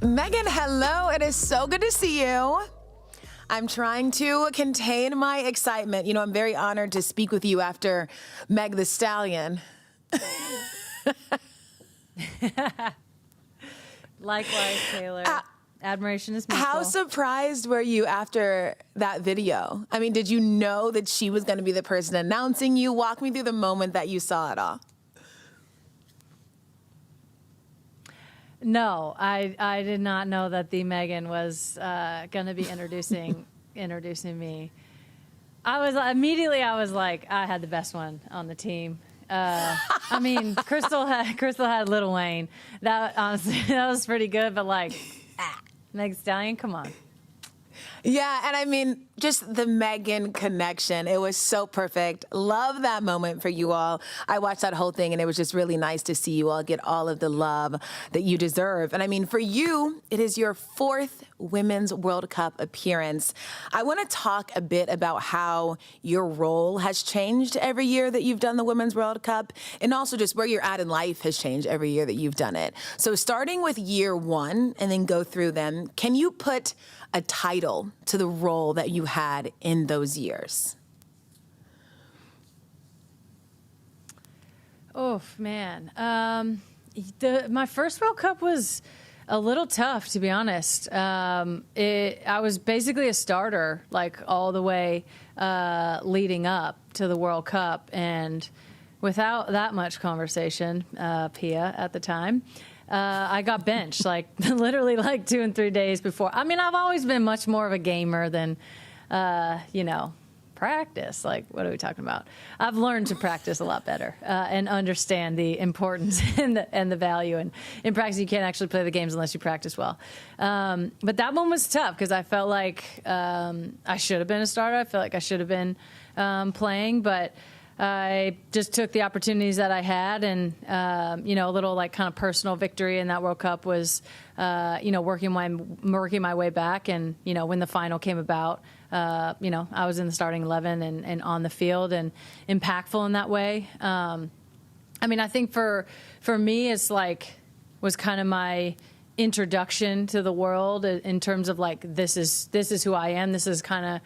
Megan, hello. It is so good to see you. I'm trying to contain my excitement. You know, I'm very honored to speak with you after Meg the Stallion. Likewise, Taylor. Admiration is mutual. How surprised were you after that video? I mean, did you know that she was going to be the person announcing you? Walk me through the moment that you saw it all. No, I did not know that the Megan was going to be introducing me. I was like, I had the best one on the team. I mean, Crystal had Lil Wayne. That honestly, that was pretty good. But like, Meg Stallion, come on. Yeah, and I mean, just the Megan connection. It was so perfect. Love that moment for you all. I watched that whole thing, and it was just really nice to see you all get all of the love that you deserve. And I mean, for you, it is your 4th Women's World Cup appearance. I want to talk a bit about how your role has changed every year that you've done the Women's World Cup, and also just where you're at in life has changed every year that you've done it. So starting with year 1 and then go through them, can you put a title to the role that you had in those years? Oh, man. My first World Cup was a little tough, to be honest. I was basically a starter, like all the way leading up to the World Cup. And without that much conversation, Pia, at the time, I got benched, like literally like 2 and 3 days before. I mean, I've always been much more of a gamer than, practice. Like, what are we talking about? I've learned to practice a lot better and understand the importance and the value. And in practice, you can't actually play the games unless you practice well. But that one was tough because I felt like I should have been a starter. I felt like I should have been playing, but I just took the opportunities that I had, and a little like kind of personal victory in that World Cup was, working my way back, and when the final came about, I was in the starting 11 and on the field and impactful in that way. I think for me, it's like was kind of my introduction to the world in terms of like this is who I am. This is kind of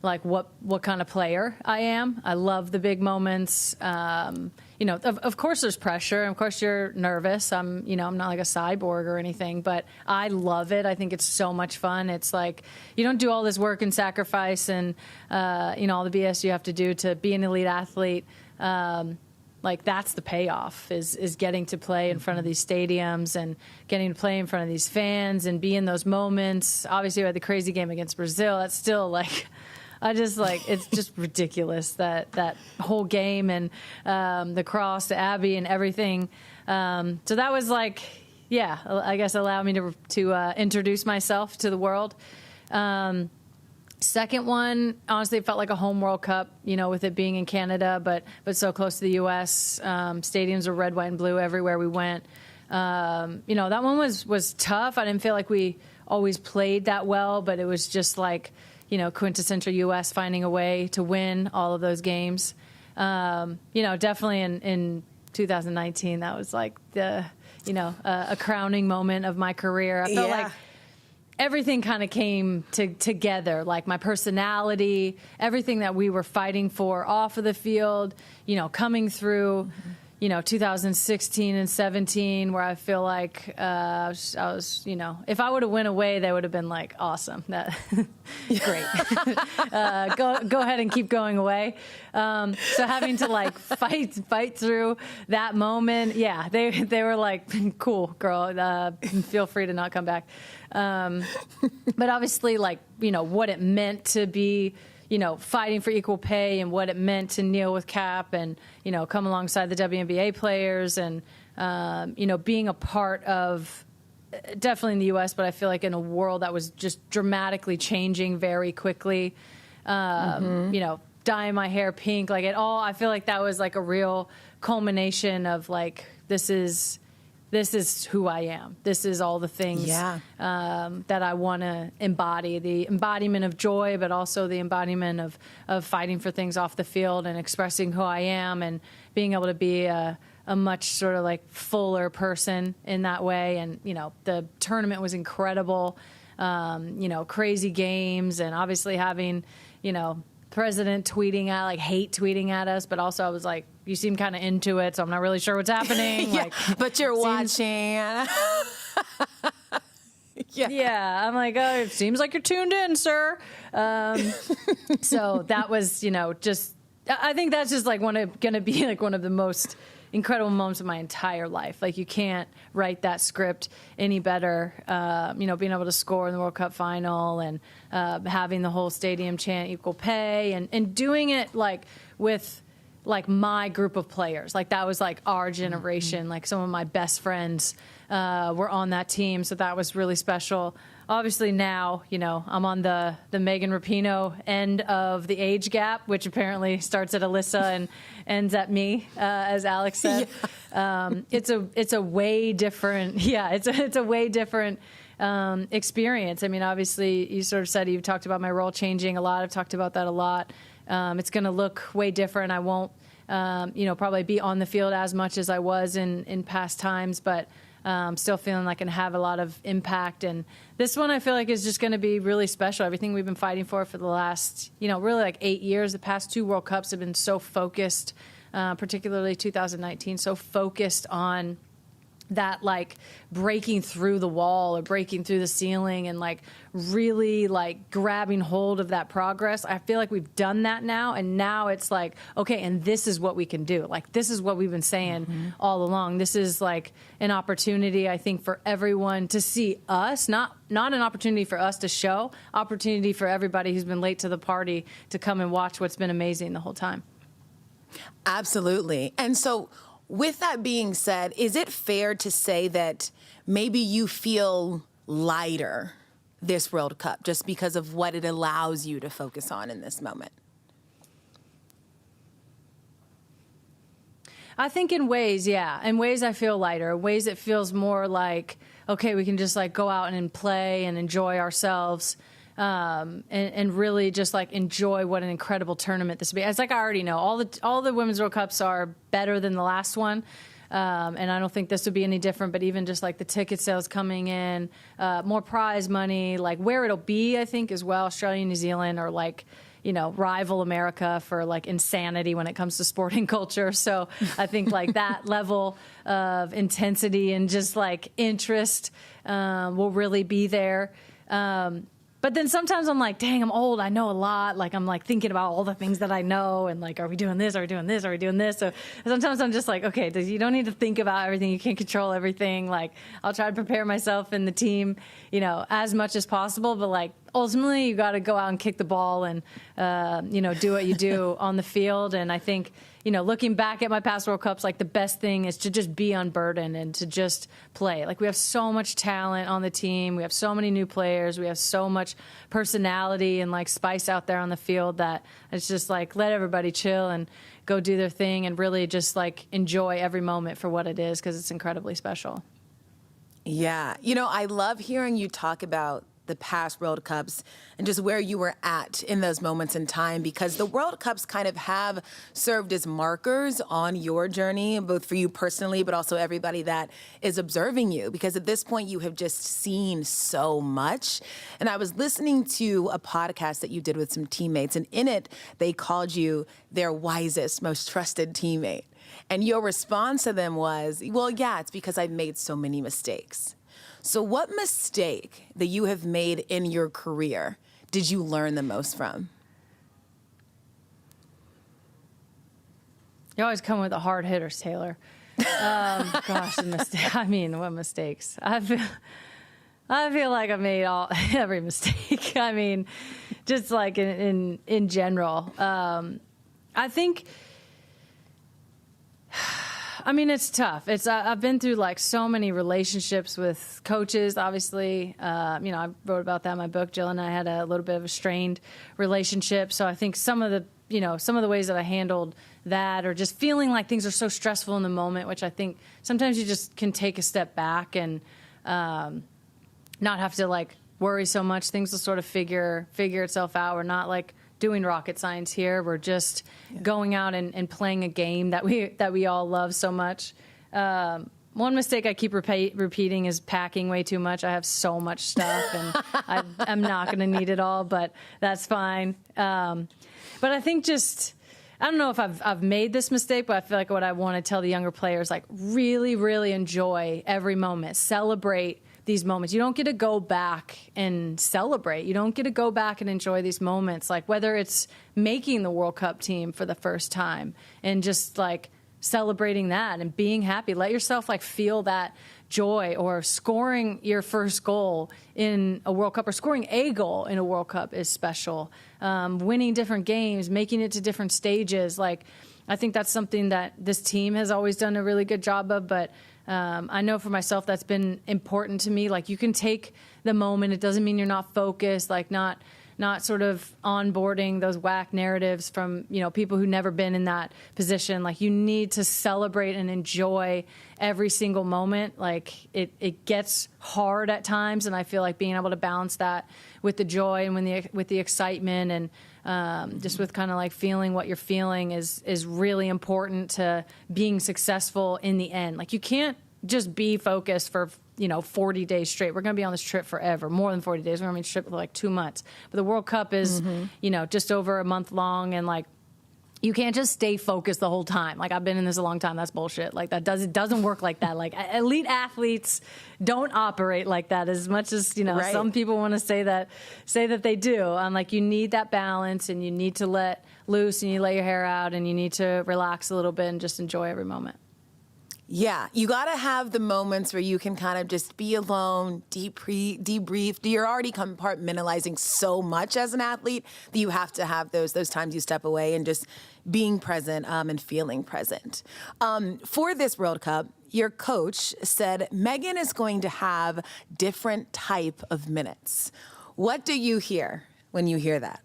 like what kind of player I am. I love the big moments. Of course there's pressure. Of course you're nervous. I'm not like a cyborg or anything, but I love it. I think it's so much fun. It's like you don't do all this work and sacrifice and, all the BS you have to do to be an elite athlete. Like that's the payoff is getting to play in front of these stadiums and getting to play in front of these fans and be in those moments. Obviously, we had the crazy game against Brazil. That's still like, it's just ridiculous that whole game and the cross to Abby and everything. So that was like, yeah, I guess allowed me to introduce myself to the world. Second one, honestly, it felt like a home World Cup, with it being in Canada, but so close to the U.S. Stadiums were red, white, and blue everywhere we went. That one was tough. I didn't feel like we always played that well, but it was just like, quintessential U.S. finding a way to win all of those games. Definitely in 2019, that was like the, a crowning moment of my career. I felt like everything kind of came together, like my personality, everything that we were fighting for off of the field, coming through, 2016 and 17, where I feel like I was, if I would have went away, they would have been like, awesome. That great. Go ahead and keep going away. So having to like fight through that moment. Yeah, they were like, cool, girl, feel free to not come back. But obviously, like, what it meant to be, fighting for equal pay and what it meant to kneel with Cap and, come alongside the WNBA players and, being a part of definitely in the U.S., but I feel like in a world that was just dramatically changing very quickly, dyeing my hair pink, like it all, I feel like that was like a real culmination of like, this is who I am. This is all the things that I want to embody, the embodiment of joy, but also the embodiment of fighting for things off the field and expressing who I am and being able to be a a much sort of like fuller person in that way. And, the tournament was incredible, crazy games, and obviously having, president hate tweeting at us, but also I was like, you seem kind of into it, so I'm not really sure what's happening. Yeah, but you're watching. Yeah, I'm like, oh, it seems like you're tuned in, sir. So that was, just, I think that's just like going to be like one of the most incredible moments of my entire life. Like, you can't write that script any better. Being able to score in the World Cup final, and having the whole stadium chant equal pay, and doing it like with like my group of players. Like, that was like our generation. Like, some of my best friends were on that team, so that was really special. Obviously now, I'm on the Megan Rapinoe end of the age gap, which apparently starts at Alyssa and ends at me, as Alex said. Yeah. It's a way different, it's a way different experience. I mean, obviously, you sort of said you've talked about my role changing a lot. I've talked about that a lot. It's going to look way different. I won't, probably be on the field as much as I was in past times, but still feeling like I can have a lot of impact. And this one I feel like is just going to be really special. Everything we've been fighting for the last, really like 8 years, the past 2 World Cups have been so focused, particularly 2019, so focused on that, like, breaking through the wall or breaking through the ceiling, and like really like grabbing hold of that progress. I feel like we've done that now, and now it's like, okay, and this is what we can do. Like, this is what we've been saying all along. This is like an opportunity, I think, for everyone to see us, not an opportunity for us to show, opportunity for everybody who's been late to the party to come and watch what's been amazing the whole time. Absolutely. And so, with that being said, is it fair to say that maybe you feel lighter this World Cup just because of what it allows you to focus on in this moment? I think in ways, yeah. In ways I feel lighter. In ways it feels more like, okay, we can just like go out and play and enjoy ourselves. And really just like enjoy what an incredible tournament this will be. It's like, I already know all the Women's World Cups are better than the last one. And I don't think this would be any different, but even just like the ticket sales coming in, more prize money, like where it'll be, I think as well, Australia and New Zealand are like, rival America for like insanity when it comes to sporting culture. So I think like that level of intensity and just like interest, will really be there. But then sometimes I'm like, dang, I'm old. I know a lot. Like, I'm like thinking about all the things that I know, and like, are we doing this? Are we doing this? Are we doing this? So sometimes I'm just like, okay, you don't need to think about everything. You can't control everything. Like, I'll try to prepare myself and the team, as much as possible. But like, ultimately, you got to go out and kick the ball and, do what you do on the field. And I think, looking back at my past World Cups, like the best thing is to just be unburdened and to just play. Like, we have so much talent on the team. We have so many new players. We have so much personality and like spice out there on the field that it's just like, let everybody chill and go do their thing and really just like enjoy every moment for what it is, because it's incredibly special. Yeah. I love hearing you talk about the past World Cups and just where you were at in those moments in time, because the World Cups kind of have served as markers on your journey, both for you personally, but also everybody that is observing you, because at this point you have just seen so much. And I was listening to a podcast that you did with some teammates, and in it, they called you their wisest, most trusted teammate. And your response to them was, well, yeah, it's because I've made so many mistakes. So what mistake that you have made in your career did you learn the most from? You always come with the hard hitters, Taylor. Gosh, what mistakes? I feel like I made every mistake. I mean, just like in general. I think. It's tough. I've been through like so many relationships with coaches, obviously. I wrote about that in my book. Jill and I had a little bit of a strained relationship. So I think some of the ways that I handled that, or just feeling like things are so stressful in the moment, which I think sometimes you just can take a step back and not have to like worry so much. Things will sort of figure itself out. We're not like doing rocket science here. We're just going out and playing a game that we all love so much. One mistake I keep repeating is packing way too much. I have so much stuff, and I'm not going to need it all, but that's fine. But I think I don't know if I've made this mistake, but I feel like what I want to tell the younger players, like, really, really enjoy every moment. Celebrate these moments. You don't get to go back and celebrate. You don't get to go back and enjoy these moments, like whether it's making the World Cup team for the first time and just like celebrating that and being happy. Let yourself like feel that joy, or scoring your first goal in a World Cup, or scoring a goal in a World Cup is special. Winning different games, making it to different stages. Like, I think that's something that this team has always done a really good job of, but I know for myself that's been important to me. Like, you can take the moment. It doesn't mean you're not focused, like not sort of onboarding those whack narratives from, people who've never been in that position. Like, you need to celebrate and enjoy every single moment. Like, it gets hard at times, and I feel like being able to balance that with the joy and with the excitement and just with kind of like feeling what you're feeling is really important to being successful in the end. Like, you can't just be focused for 40 days straight. We're going to be on this trip forever, more than 40 days. We're going to be on this trip for like 2 months. But the World Cup is, just over a month long, and like, you can't just stay focused the whole time. Like, I've been in this a long time. That's bullshit. Like, it doesn't work like that. Like, elite athletes don't operate like that, as much as, Right. Some people want to say that they do. Like, you need that balance, and you need to let loose, and you let your hair out, and you need to relax a little bit and just enjoy every moment. Yeah, you got to have the moments where you can kind of just be alone, debrief. You're already compartmentalizing so much as an athlete that you have to have those times you step away and just being present and feeling present. For this World Cup, your coach said Megan is going to have different type of minutes. What do you hear when you hear that?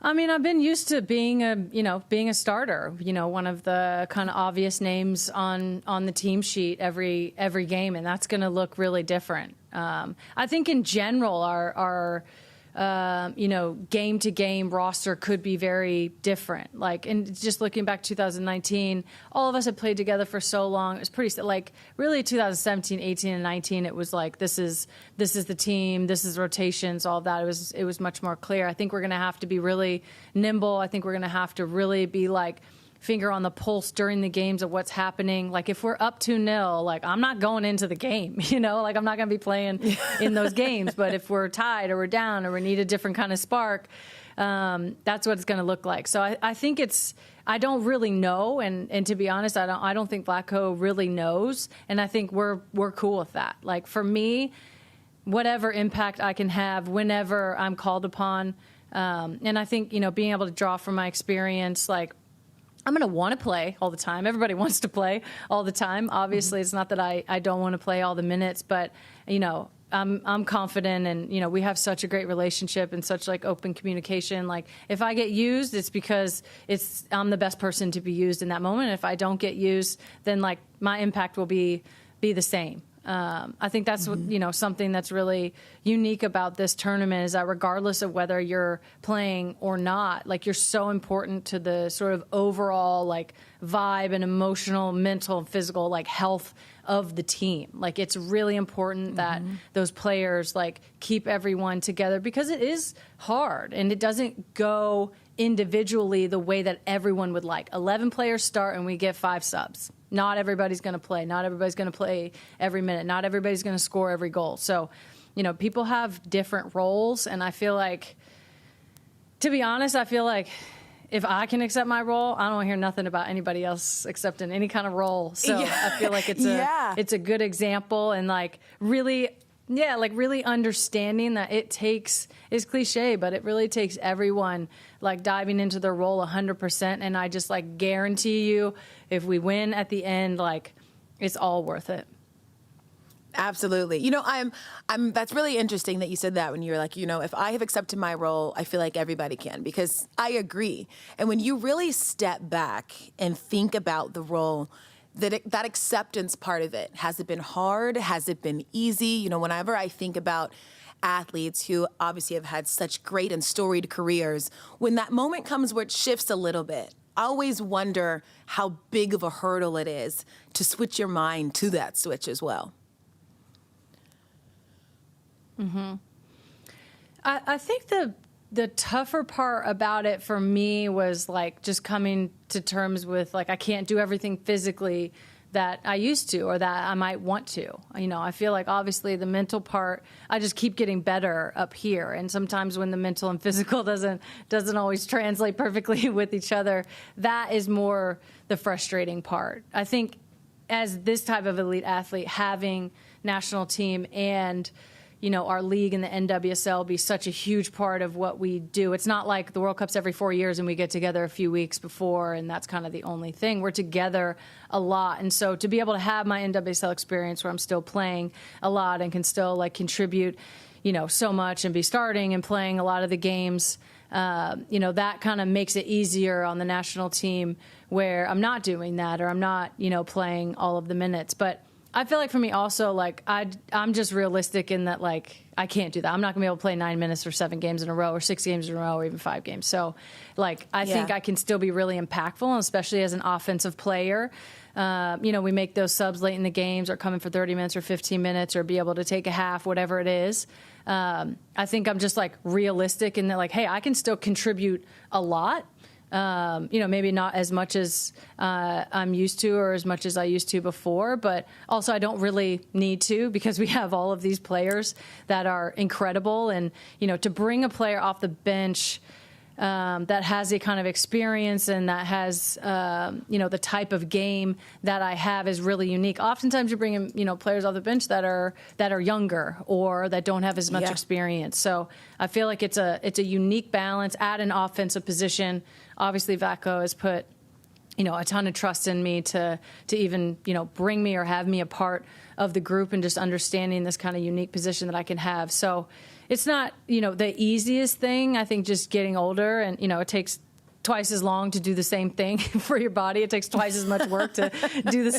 I mean, I've been used to being a starter, one of the kind of obvious names on the team sheet every game, and that's going to look really different. I think in general, our game to game roster could be very different. Like, and just looking back to 2019, all of us had played together for so long. It was pretty, like, really 2017, 18, and 19, it was like, this is the team, this is rotations, all of that. It was much more clear. I think we're going to have to be really nimble. I think we're going to have to really be like, finger on the pulse during the games of what's happening. Like, if we're up 2-0, like, I'm not going into the game, like, I'm not going to be playing in those games. But if we're tied or we're down or we need a different kind of spark, that's what it's going to look like. So I think I don't really know. And to be honest, I don't think Vlatko really knows. And I think we're cool with that. Like, for me, whatever impact I can have whenever I'm called upon. And I think, being able to draw from my experience, like, I'm going to want to play all the time. Everybody wants to play all the time. Obviously, It's not that I don't want to play all the minutes, but, I'm confident, and, we have such a great relationship and such like open communication. Like, if I get used, it's because I'm the best person to be used in that moment. If I don't get used, then like my impact will be the same. I think that's what, something that's really unique about this tournament is that regardless of whether you're playing or not, like, you're so important to the sort of overall like vibe and emotional, mental, and physical like health of the team. Like, it's really important that those players like keep everyone together, because it is hard and it doesn't go individually the way that everyone would like. 11 players start and we get 5 subs. Not everybody's going to play. Not everybody's going to play every minute. Not everybody's going to score every goal. So, people have different roles. And I feel like, to be honest, if I can accept my role, I don't want to hear nothing about anybody else accepting any kind of role. So I feel like it's a good example, and like really understanding that it takes, it's cliche, but it really takes everyone like diving into their role 100%. And I just like guarantee you, if we win at the end, like, it's all worth it. Absolutely. That's really interesting that you said that when you were like, if I have accepted my role, I feel like everybody can, because I agree. And when you really step back and think about the role, that acceptance part of it, has it been hard? Has it been easy? Whenever I think about athletes who obviously have had such great and storied careers, when that moment comes where it shifts a little bit, I always wonder how big of a hurdle it is to switch your mind to that switch as well. I think the tougher part about it for me was like just coming to terms with like I can't do everything physically that I used to or that I might want to. You know, I feel like obviously the mental part, I just keep getting better up here. And sometimes when the mental and physical doesn't always translate perfectly with each other, that is more the frustrating part. I think as this type of elite athlete, having national team and you know, our league and the NWSL be such a huge part of what we do. It's not like the World Cup's every 4 years and we get together a few weeks before and that's kind of the only thing. We're together a lot. And so to be able to have my NWSL experience where I'm still playing a lot and can still like contribute, you know, so much and be starting and playing a lot of the games, you know, that kind of makes it easier on the national team where I'm not doing that or I'm not, you know, playing all of the minutes. But I feel like for me also, like, I'm just realistic in that, like, I can't do that. I'm not going to be able to play 9 minutes or 7 games in a row or 6 games in a row or even 5 games. So, like, I think I can still be really impactful, especially as an offensive player. You know, we make those subs late in the games or come in for 30 minutes or 15 minutes or be able to take a half, whatever it is. I think I'm just, like, realistic in that, like, hey, I can still contribute a lot. You know, maybe not as much as I'm used to or as much as I used to before, but also I don't really need to because we have all of these players that are incredible. And, you know, to bring a player off the bench that has the kind of experience and that has, you know, the type of game that I have is really unique. Oftentimes you bring in, you know, players off the bench that are younger or that don't have as much experience. So I feel like it's a unique balance at an offensive position. Obviously, Vlatko has put, you know, a ton of trust in me to even, you know, bring me or have me a part of the group and just understanding this kind of unique position that I can have. So it's not, you know, the easiest thing. I think just getting older and, you know, it takes twice as long to do the same thing for your body. It takes twice as much work to do the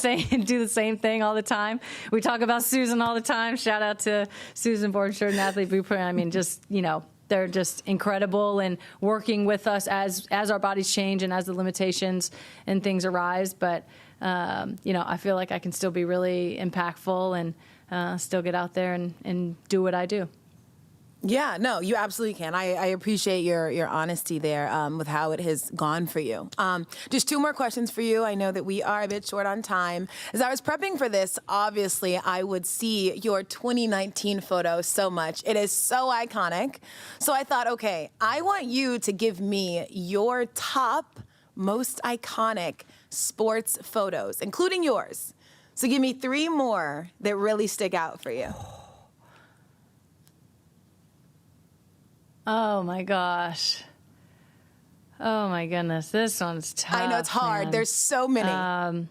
same thing all the time. We talk about Susan all the time. Shout out to Susan Bornstein and Athlete Blueprint. I mean, just, you know, they're just incredible and working with us as our bodies change and as the limitations and things arise. But, you know, I feel like I can still be really impactful and still get out there and do what I do. Yeah, no, you absolutely can. I appreciate your honesty there with how it has gone for you. Just 2 more questions for you. I know that we are a bit short on time. As I was prepping for this, obviously, I would see your 2019 photo so much. It is so iconic. So I thought, okay, I want you to give me your top most iconic sports photos, including yours. So give me 3 more that really stick out for you. Oh, my gosh. Oh, my goodness. This one's tough. I know it's hard. Man. There's so many.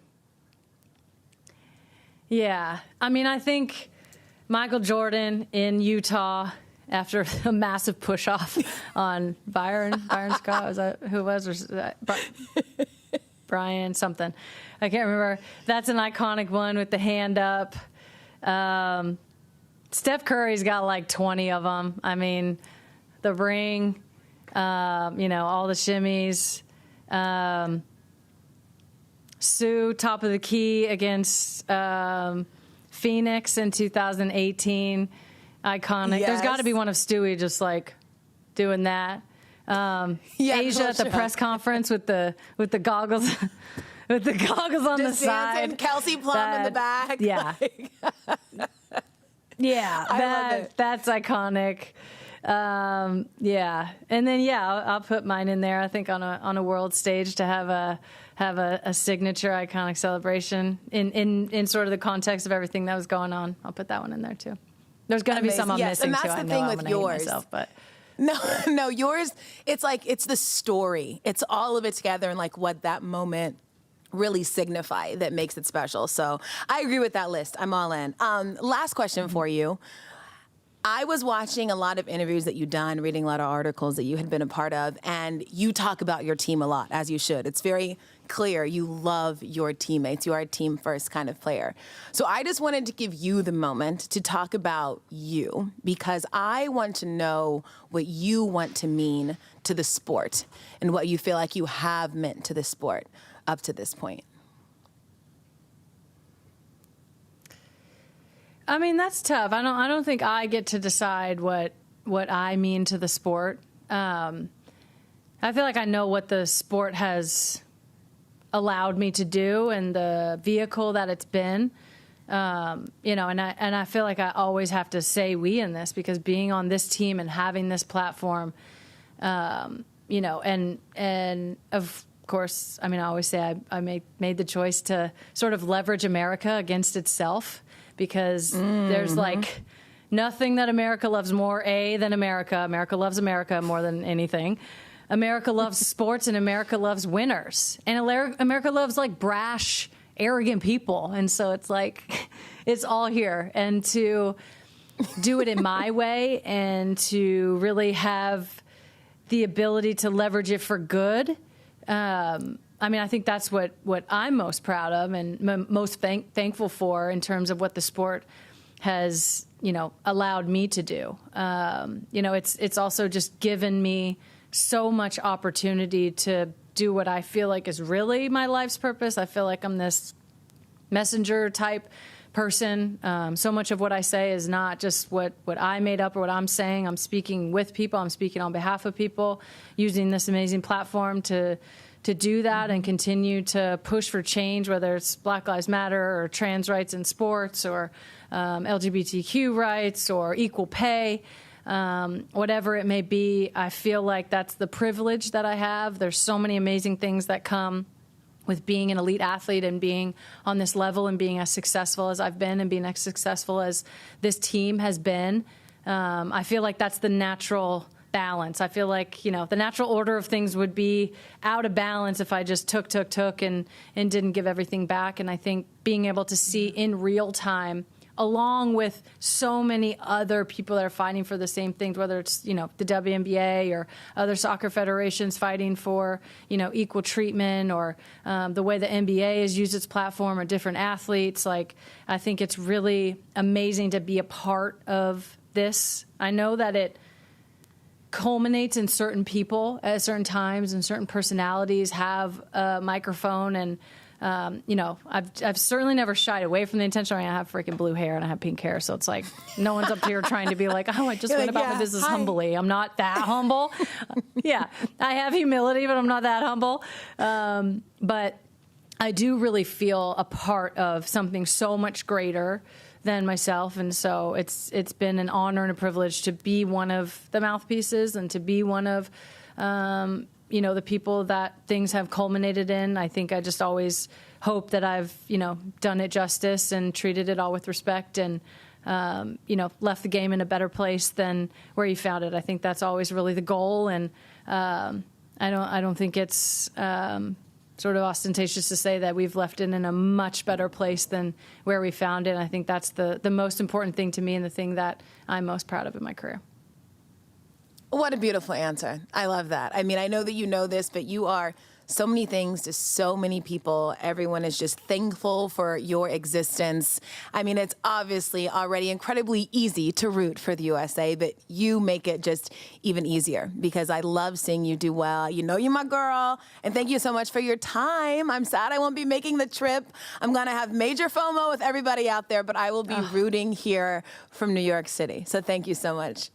Yeah. I mean, I think Michael Jordan in Utah after a massive push-off on Byron Scott. Was that who it was? Or was that Brian something. I can't remember. That's an iconic one with the hand up. Steph Curry's got like 20 of them. I mean... the ring, you know, all the shimmies. Sue, top of the key against Phoenix in 2018. Iconic. Yes. There's got to be one of Stewie just like doing that. Asia at the press conference with the goggles. With the goggles on just the side. Kelsey Plum in the back. Yeah. Yeah. I love it. That's iconic. Yeah, and then I'll put mine in there. I think on a world stage to have a signature iconic celebration in sort of the context of everything that was going on. I'll put that one in there too. There's going to be some I'm missing and that's too. the I know thing I'm with going to hate yours. myself, but no, yours. It's like it's the story. It's all of it together and like what that moment really signify that makes it special. So I agree with that list. I'm all in. Last question for you. I was watching a lot of interviews that you've done, reading a lot of articles that you had been a part of, and you talk about your team a lot, as you should. It's very clear you love your teammates. You are a team first kind of player. So I just wanted to give you the moment to talk about you, because I want to know what you want to mean to the sport and what you feel like you have meant to the sport up to this point. I mean, that's tough. I don't think I get to decide what I mean to the sport. I feel like I know what the sport has allowed me to do and the vehicle that it's been. You know, and I feel like I always have to say we in this, because being on this team and having this platform, you know, and of course, I mean, I always say I made the choice to sort of leverage America against itself, because there's like nothing that America loves more, than America. America loves America more than anything. America loves sports, and America loves winners. And America loves like brash, arrogant people. And so it's like, it's all here. And to do it in my way and to really have the ability to leverage it for good, I mean, I think that's what I'm most proud of and most thankful for in terms of what the sport has, you know, allowed me to do. You know, it's also just given me so much opportunity to do what I feel like is really my life's purpose. I feel like I'm this messenger type person. So much of what I say is not just what I made up or what I'm saying. I'm speaking with people. I'm speaking on behalf of people, using this amazing platform to do that and continue to push for change, whether it's Black Lives Matter or trans rights in sports or LGBTQ rights or equal pay, whatever it may be. I feel like that's the privilege that I have. There's so many amazing things that come with being an elite athlete and being on this level and being as successful as I've been and being as successful as this team has been. I feel like that's the natural balance. I feel like, you know, the natural order of things would be out of balance if I just took and didn't give everything back. And I think being able to see in real time, along with so many other people that are fighting for the same things, whether it's, you know, the WNBA or other soccer federations fighting for, you know, equal treatment, or the way the NBA has used its platform, or different athletes. Like, I think it's really amazing to be a part of this. I know that it culminates in certain people at certain times, and certain personalities have a microphone. And you know, I've certainly never shied away from the intention. I have freaking blue hair and I have pink hair, so it's like no one's up here trying to be like, oh, I just went about my business humbly. I'm not that humble. Yeah, I have humility, but I'm not that humble. But I do really feel a part of something so much greater than myself, and so it's been an honor and a privilege to be one of the mouthpieces and to be one of you know, the people that things have culminated in. I think I just always hope that I've, you know, done it justice and treated it all with respect, and you know, left the game in a better place than where you found it. I think that's always really the goal, and I don't think it's sort of ostentatious to say that we've left it in a much better place than where we found it. And I think that's the most important thing to me, and the thing that I'm most proud of in my career. What a beautiful answer. I love that. I mean, I know that you know this, but you are so many things to so many people. Everyone is just thankful for your existence. I mean, it's obviously already incredibly easy to root for the USA, but you make it just even easier, because I love seeing you do well. You know you're my girl, and thank you so much for your time. I'm sad I won't be making the trip. I'm going to have major FOMO with everybody out there, but I will be rooting here from New York City. So thank you so much.